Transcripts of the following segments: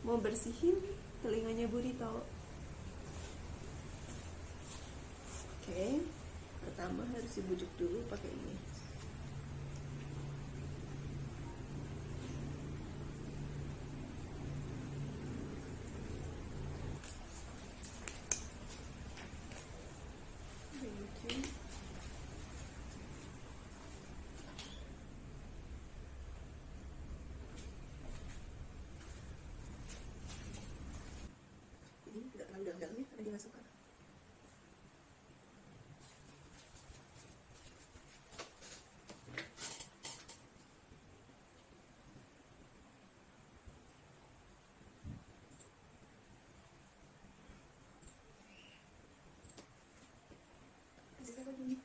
mau bersihin telinganya Burito. Oke, pertama harus dibujuk dulu pakai ini. Ini tidak terlalu dalam-dalam ya, karena dimasukkan. Kasih saya lagi.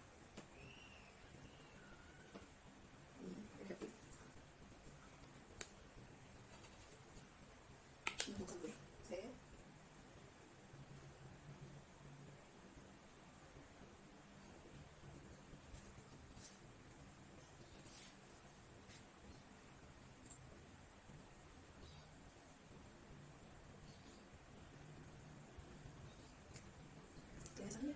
Biasanya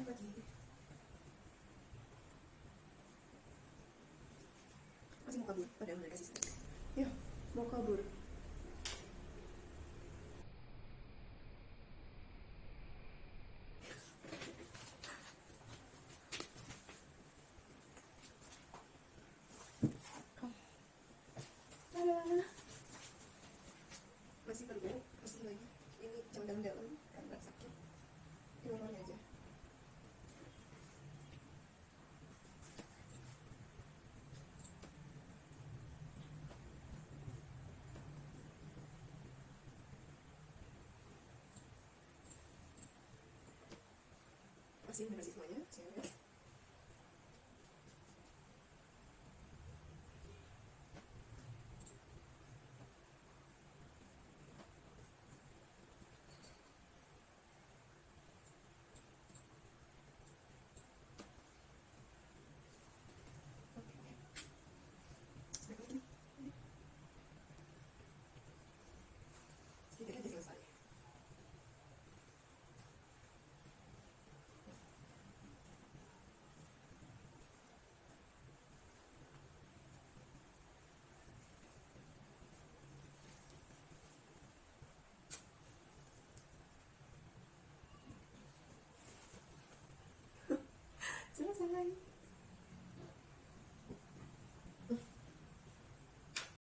lagi masih mau kabur padahal udah kasih saya. Ya, mau kabur. Masih perlu, masih lagi. Ini jangan dalam-dalam karena sakit. Di luarnya aja. Masih semuanya, saya